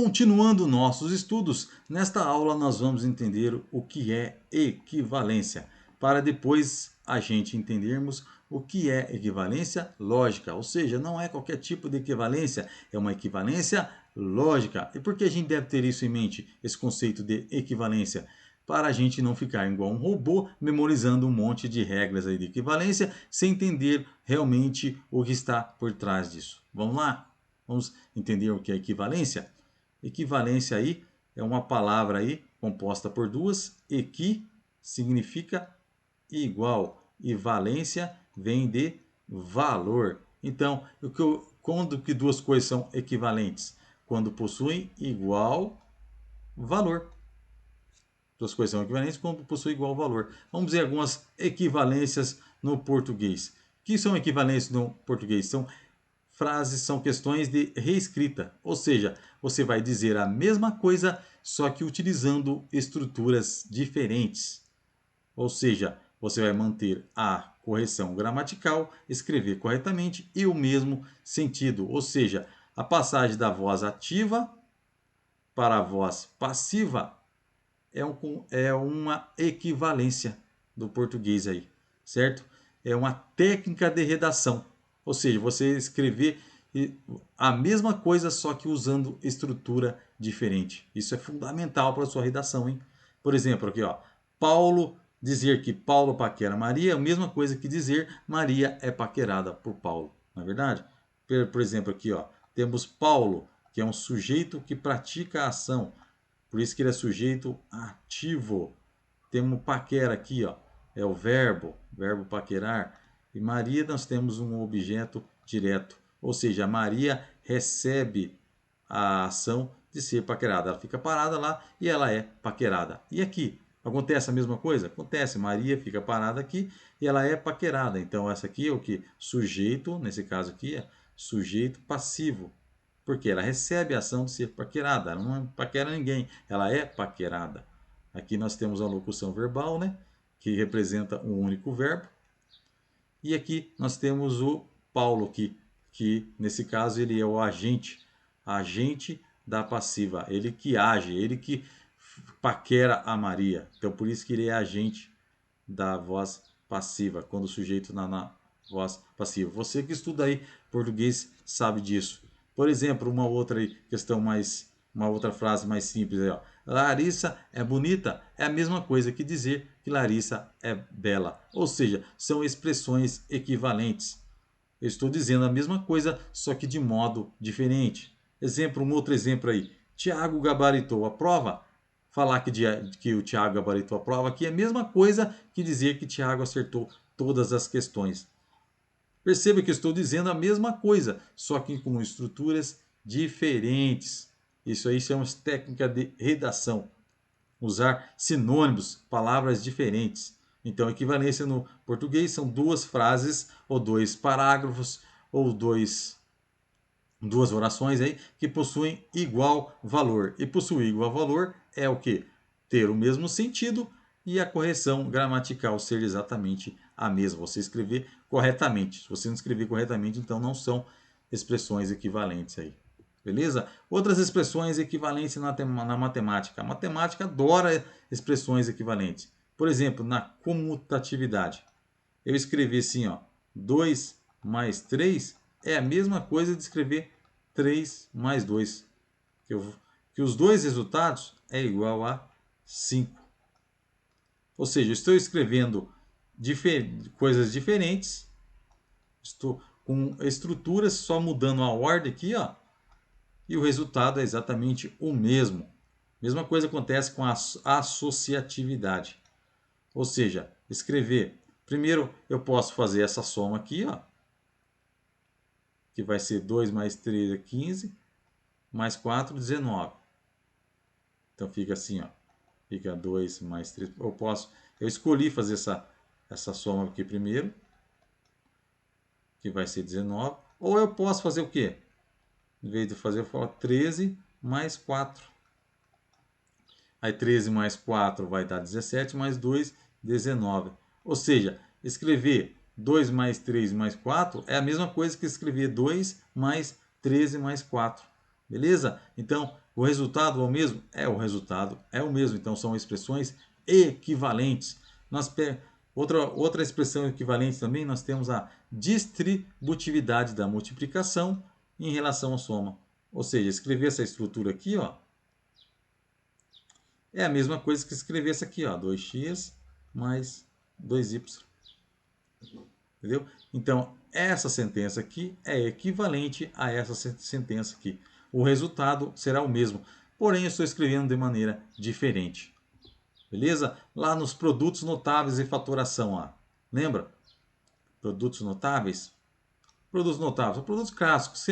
Continuando nossos estudos, nesta aula nós vamos entender o que é equivalência, para depois a gente entendermos o que é equivalência lógica, ou seja, não é qualquer tipo de equivalência, é uma equivalência lógica. E por que a gente deve ter isso em mente, esse conceito de equivalência? Para a gente não ficar igual um robô, memorizando um monte de regras aí de equivalência, sem entender realmente o que está por trás disso. Vamos lá? Vamos entender o que é equivalência? Equivalência aí é uma palavra aí composta por duas. Equi significa igual e valência vem de valor. Então, quando que duas coisas são equivalentes? Quando possuem igual valor. Duas coisas são equivalentes quando possuem igual valor. Vamos ver algumas equivalências no português. O que são equivalências no português? São frases, são questões de reescrita, ou seja, você vai dizer a mesma coisa, só que utilizando estruturas diferentes. Ou seja, você vai manter a correção gramatical, escrever corretamente e o mesmo sentido. Ou seja, a passagem da voz ativa para a voz passiva é uma equivalência do português aí, certo? É uma técnica de redação. Ou seja, você escrever a mesma coisa, só que usando estrutura diferente. Isso é fundamental para a sua redação, hein? Por exemplo, aqui, ó, Paulo, dizer que Paulo paquera Maria é a mesma coisa que dizer Maria é paquerada por Paulo, não é verdade? Por exemplo, aqui, ó, temos Paulo, que é um sujeito que pratica a ação. Por isso que ele é sujeito ativo. Temos paquera aqui, ó, é o verbo paquerar. E Maria nós temos um objeto direto. Ou seja, Maria recebe a ação de ser paquerada. Ela fica parada lá e ela é paquerada. E aqui, acontece a mesma coisa? Acontece, Maria fica parada aqui e ela é paquerada. Então essa aqui é o que? Sujeito, nesse caso aqui é sujeito passivo. Porque ela recebe a ação de ser paquerada. Ela não paquera ninguém, ela é paquerada. Aqui nós temos a locução verbal, né? Que representa um único verbo. E aqui nós temos o Paulo, que nesse caso ele é o agente da passiva. Ele que age, ele que paquera a Maria. Então por isso que ele é agente da voz passiva, quando o sujeito está na voz passiva. Você que estuda aí português sabe disso. Por exemplo, uma outra questão uma outra frase mais simples aí, ó. Larissa é bonita é a mesma coisa que dizer que Larissa é bela. Ou seja, são expressões equivalentes. Eu estou dizendo a mesma coisa, só que de modo diferente. Um outro exemplo aí. Tiago gabaritou a prova. Falar que o Tiago gabaritou a prova aqui é a mesma coisa que dizer que Tiago acertou todas as questões. Perceba que eu estou dizendo a mesma coisa, só que com estruturas diferentes. Isso aí chama-se técnica de redação. Usar sinônimos, palavras diferentes. Então, equivalência no português são duas frases, ou dois parágrafos, ou duas orações aí que possuem igual valor. E possuir igual valor é o que? Ter o mesmo sentido e a correção gramatical ser exatamente a mesma. Você escrever corretamente. Se você não escrever corretamente, então não são expressões equivalentes aí. Beleza? Outras expressões equivalentes na matemática. A matemática adora expressões equivalentes. Por exemplo, na comutatividade. Eu escrevi assim, ó, 2 mais 3 é a mesma coisa de escrever 3 mais 2. Que os dois resultados é igual a 5. Ou seja, estou escrevendo coisas diferentes, estou com estruturas só mudando a ordem aqui, ó, e o resultado é exatamente o mesmo. Mesma coisa acontece com a associatividade. Ou seja, escrever. Primeiro eu posso fazer essa soma aqui, ó, que vai ser 2 mais 3 é 15, mais 4, 19. Então fica assim, ó. Fica 2 mais 3. Eu escolhi fazer essa soma aqui primeiro, que vai ser 19. Ou eu posso fazer o quê? Em vez de fazer, eu falo 13 mais 4. Aí 13 mais 4 vai dar 17, mais 2, 19. Ou seja, escrever 2 mais 3 mais 4 é a mesma coisa que escrever 2 mais 13 mais 4. Beleza? Então, o resultado é o mesmo? O resultado é o mesmo. Então, são expressões equivalentes. Outra expressão equivalente também, nós temos a distributividade da multiplicação em relação à soma. Ou seja, escrever essa estrutura aqui, ó, é a mesma coisa que escrever essa aqui, ó, 2x mais 2y. Entendeu? Então, essa sentença aqui é equivalente a essa sentença aqui. O resultado será o mesmo, porém eu estou escrevendo de maneira diferente. Beleza? Lá nos produtos notáveis e faturação, ó. Lembra? Produtos notáveis? Produtos notáveis, são produtos clássicos.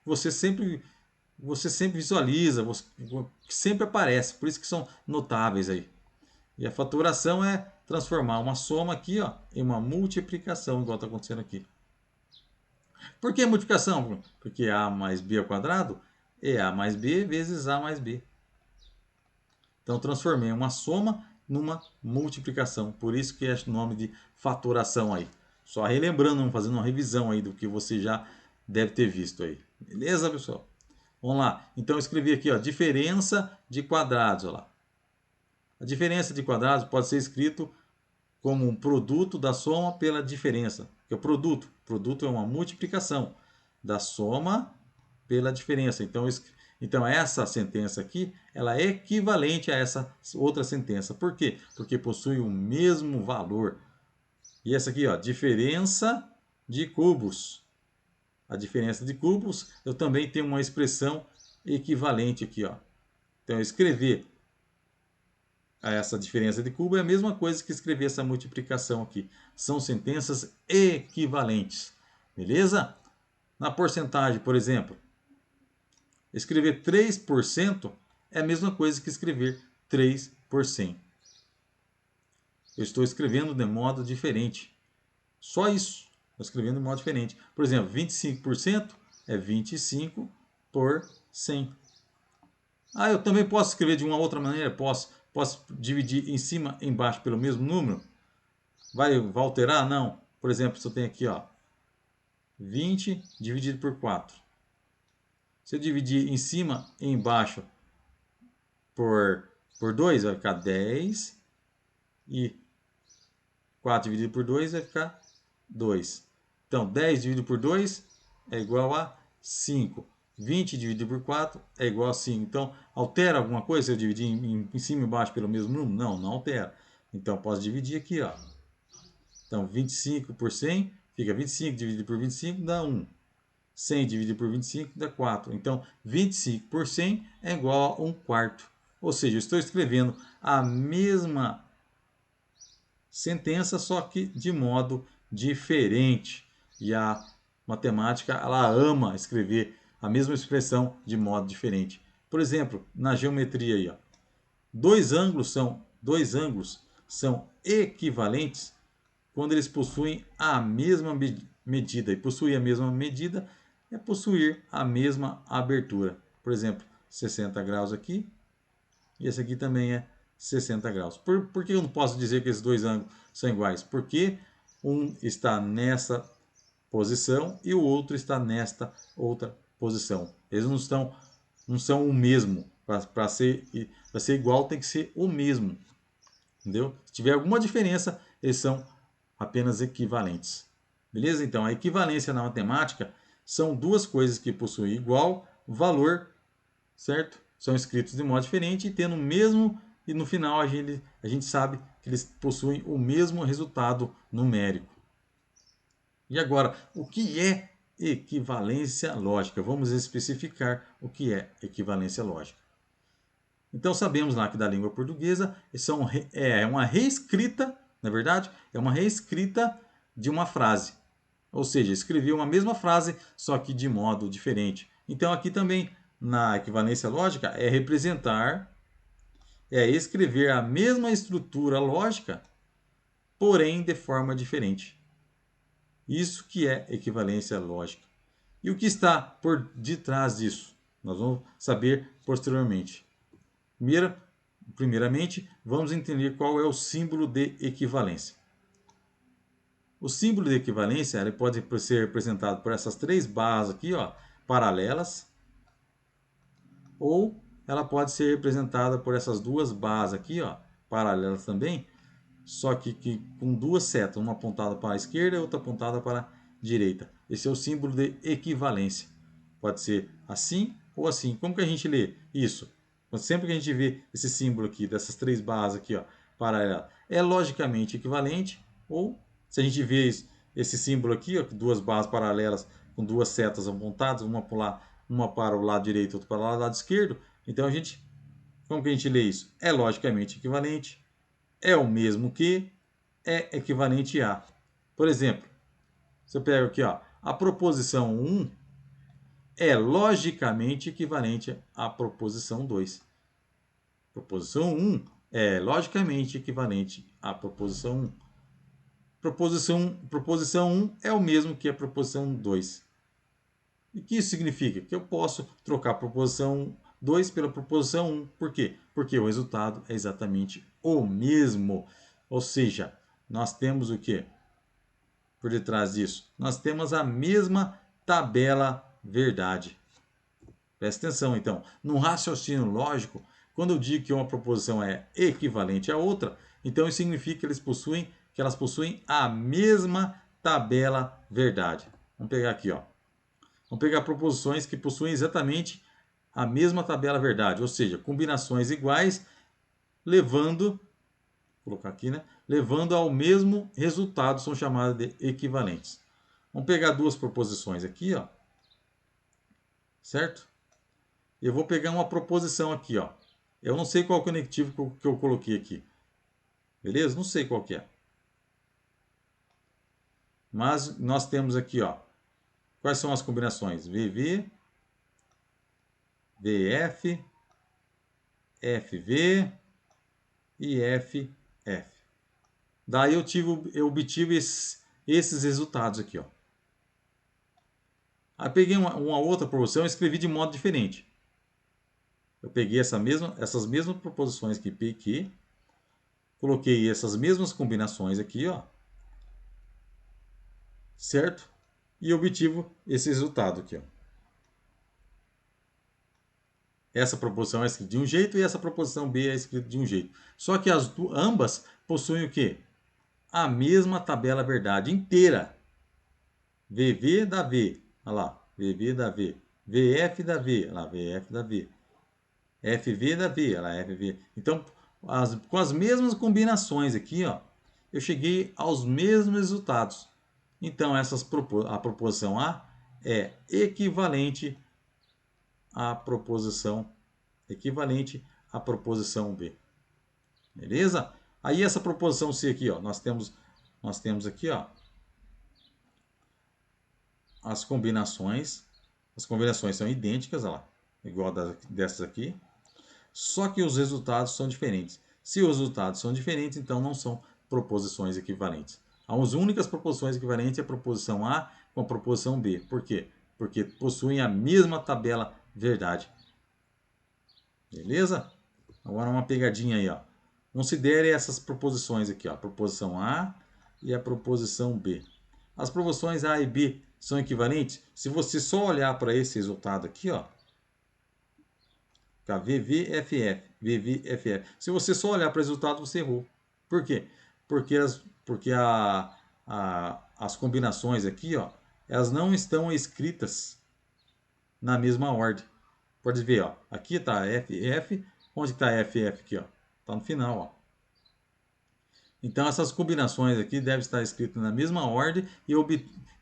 Você sempre visualiza, sempre aparece, por isso que são notáveis aí. E a faturação é transformar uma soma aqui, ó, em uma multiplicação, igual está acontecendo aqui. Por que multiplicação? Porque A mais B ao quadrado é A mais B vezes A mais B. Então, transformei uma soma numa multiplicação. Por isso que é o nome de fatoração aí. Só relembrando, fazendo uma revisão aí do que você já deve ter visto aí. Beleza, pessoal? Vamos lá. Então, eu escrevi aqui, ó, diferença de quadrados. Ó lá. A diferença de quadrados pode ser escrito como um produto da soma pela diferença. Que é o produto. Produto é uma multiplicação da soma pela diferença. Então essa sentença aqui, ela é equivalente a essa outra sentença. Por quê? Porque possui o mesmo valor. E essa aqui, ó, diferença de cubos. A diferença de cubos, eu também tenho uma expressão equivalente aqui, ó. Então, eu escrever essa diferença de cubo é a mesma coisa que escrever essa multiplicação aqui. São sentenças equivalentes. Beleza? Na porcentagem, por exemplo, escrever 3% é a mesma coisa que escrever 3%. Eu estou escrevendo de modo diferente. Só isso. Estou escrevendo de modo diferente. Por exemplo, 25% é 25 por 100. Ah, eu também posso escrever de uma outra maneira? Posso dividir em cima e embaixo pelo mesmo número? Vai alterar? Não. Por exemplo, se eu tenho aqui, ó, 20 dividido por 4. Se eu dividir em cima e embaixo por 2, vai ficar 10. E 4 dividido por 2 vai ficar 2. Então, 10 dividido por 2 é igual a 5. 20 dividido por 4 é igual a 5. Então, altera alguma coisa se eu dividir em cima e embaixo pelo mesmo número? Não, não altera. Então, posso dividir aqui, ó. Então, 25 por 100 fica 25 dividido por 25 dá 1. 100 dividido por 25 dá 4. Então, 25 por 100 é igual a 1 quarto. Ou seja, eu estou escrevendo a mesma sentença, só que de modo diferente. E a matemática, ela ama escrever a mesma expressão de modo diferente. Por exemplo, na geometria aí, ó, dois ângulos são equivalentes quando eles possuem a mesma medida. E possuir a mesma medida é possuir a mesma abertura. Por exemplo, 60 graus aqui e esse aqui também é 60 graus. Por que eu não posso dizer que esses dois ângulos são iguais? Porque um está nessa posição e o outro está nesta outra posição. Eles não são o mesmo. Para ser igual tem que ser o mesmo. Entendeu? Se tiver alguma diferença, eles são apenas equivalentes. Beleza? Então, a equivalência na matemática são duas coisas que possuem igual valor, certo? São escritos de modo diferente e tendo o mesmo, e no final a gente sabe que eles possuem o mesmo resultado numérico. E agora, o que é equivalência lógica? Vamos especificar o que é equivalência lógica. Então sabemos lá que da língua portuguesa é uma reescrita, na verdade, é uma reescrita de uma frase. Ou seja, escrevi uma mesma frase, só que de modo diferente. Então aqui também, na equivalência lógica, é escrever a mesma estrutura lógica, porém de forma diferente. Isso que é equivalência lógica. E o que está por detrás disso? Nós vamos saber posteriormente. Primeiramente, vamos entender qual é o símbolo de equivalência. O símbolo de equivalência ele pode ser representado por essas três barras aqui, ó, paralelas. ou ela pode ser representada por essas duas bases aqui, ó, paralelas também, só que com duas setas, uma apontada para a esquerda e outra apontada para a direita. Esse é o símbolo de equivalência. Pode ser assim ou assim. Como que a gente lê isso? Sempre que a gente vê esse símbolo aqui, dessas três barras aqui, ó, paralelas, é logicamente equivalente, ou se a gente vê esse símbolo aqui, ó, duas barras paralelas com duas setas apontadas, uma para o lado direito, outra para o lado esquerdo, então como que a gente lê isso? É logicamente equivalente, é o mesmo que, é equivalente a. Por exemplo, se eu pego aqui, ó, a proposição 1 é logicamente equivalente à proposição 2. Proposição 1 é logicamente equivalente à proposição 1. Proposição 1 é o mesmo que a proposição 2. E o que isso significa? Que eu posso trocar a proposição 2 pela proposição 1. Por quê? Porque o resultado é exatamente o mesmo. Ou seja, nós temos o quê? Por detrás disso? Nós temos a mesma tabela verdade. Presta atenção, então. No raciocínio lógico, quando eu digo que uma proposição é equivalente à outra, então isso significa que elas possuem a mesma tabela verdade. Vamos pegar aqui, ó. Vamos pegar proposições que possuem exatamente a mesma tabela verdade, ou seja, combinações iguais, vou colocar aqui, né? Levando ao mesmo resultado, são chamadas de equivalentes. Vamos pegar duas proposições aqui, ó. Certo? Eu vou pegar uma proposição aqui, ó. Eu não sei qual conectivo que eu coloquei aqui. Beleza? Não sei qual que é. Mas nós temos aqui, ó. Quais são as combinações? VV, VF, FV e FF. Daí eu obtive esses resultados aqui, ó. Aí peguei uma outra proposição e escrevi de modo diferente. Eu peguei essas mesmas proposições que coloquei essas mesmas combinações aqui, ó, certo? E obtive esse resultado aqui, ó. Essa proposição é escrita de um jeito e essa proposição B é escrita de um jeito. Só que ambas possuem o quê? A mesma tabela verdade inteira. VV dá V, olha lá, VV dá V. VF dá V, olha lá, VF dá V. FV dá V, olha lá, FV. Então, com as mesmas combinações aqui, ó, eu cheguei aos mesmos resultados. Então, a proposição A é equivalente à proposição B. Beleza? Aí essa proposição C aqui, ó, nós temos aqui, ó, as combinações. As combinações são idênticas, ó lá, igual dessas aqui. Só que os resultados são diferentes. Se os resultados são diferentes, então não são proposições equivalentes. As únicas proposições equivalentes é a proposição A com a proposição B. Por quê? Porque possuem a mesma tabela verdade. Beleza? Agora uma pegadinha aí, ó. Considere essas proposições aqui, ó, a proposição A e a proposição B. As proposições A e B são equivalentes? Se você só olhar para esse resultado aqui, ó, VVFF, VVFF. Se você só olhar para o resultado, você errou. Por quê? Porque as combinações aqui, ó, elas não estão escritas na mesma ordem. Pode ver, ó, aqui está FF, onde está FF aqui, ó? Está no final, ó. Então essas combinações aqui devem estar escritas na mesma ordem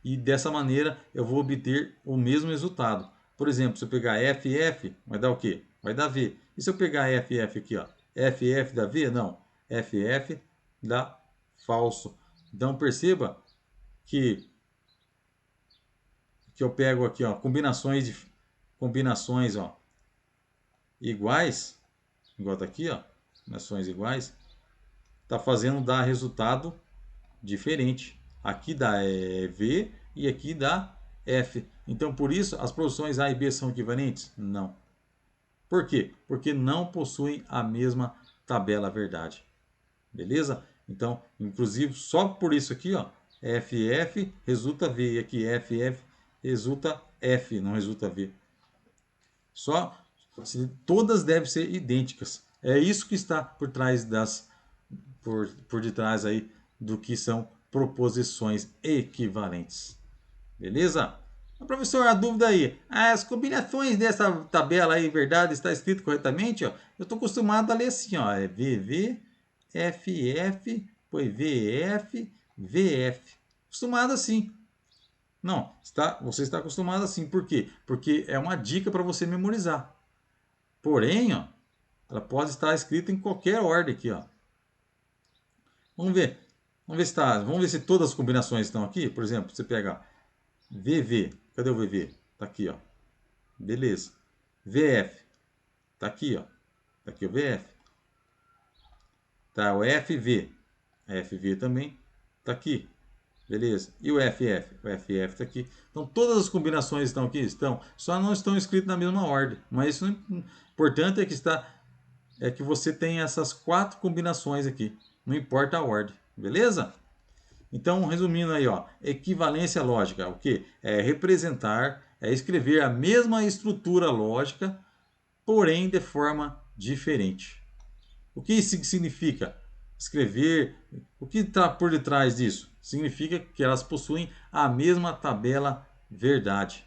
e dessa maneira eu vou obter o mesmo resultado. Por exemplo, se eu pegar FF, vai dar o quê? Vai dar V. E se eu pegar FF aqui, ó, FF dá V? Não. FF dá falso. Então perceba que eu pego aqui, ó, combinações, ó, iguais, igual tá aqui, ó, combinações iguais, tá fazendo dar resultado diferente. Aqui dá V e aqui dá F. Então, por isso, as proposições A e B são equivalentes? Não. Por quê? Porque não possuem a mesma tabela verdade. Beleza? Então, inclusive, só por isso aqui, ó, FF resulta V e aqui FF resulta F, não resulta V. Só Todas devem ser idênticas. É isso que está por trás por detrás aí do que são proposições equivalentes. Beleza? Professor, a dúvida aí. As combinações dessa tabela aí, verdade, está escrito corretamente? Ó. Eu estou acostumado a ler assim, ó. É VV, FF, foi VF, VF. Acostumado assim. Não, você está acostumado assim. Por quê? Porque é uma dica para você memorizar. Porém, ó, ela pode estar escrita em qualquer ordem aqui, ó. Vamos ver. Vamos ver se todas as combinações estão aqui. Por exemplo, você pega VV. Cadê o VV? Tá aqui, ó. Beleza. VF. Tá aqui, ó. Tá aqui o VF. Tá o FV. A FV também tá aqui. Beleza. E o FF? O FF tá aqui. Então todas as combinações estão aqui? Estão. Só não estão escritas na mesma ordem. Mas o importante é que você tem essas 4 combinações aqui. Não importa a ordem. Beleza? Então, resumindo aí, ó, equivalência lógica, o que? É representar, é escrever a mesma estrutura lógica, porém de forma diferente. O que isso significa? Escrever, o que está por detrás disso? Significa que elas possuem a mesma tabela verdade.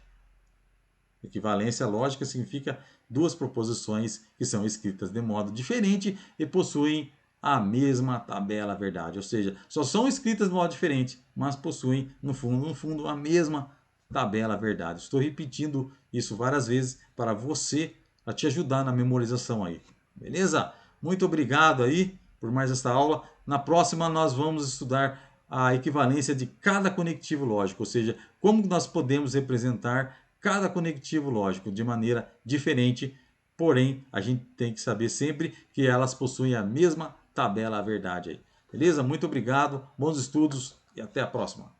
Equivalência lógica significa duas proposições que são escritas de modo diferente e possuem a mesma tabela verdade, ou seja, só são escritas de modo diferente, mas possuem no fundo a mesma tabela verdade. Estou repetindo isso várias vezes para você, a te ajudar na memorização aí. Beleza? Muito obrigado aí por mais esta aula. Na próxima nós vamos estudar a equivalência de cada conectivo lógico, ou seja, como nós podemos representar cada conectivo lógico de maneira diferente, porém a gente tem que saber sempre que elas possuem a mesma tabela verdade aí. Beleza? Muito obrigado, bons estudos e até a próxima.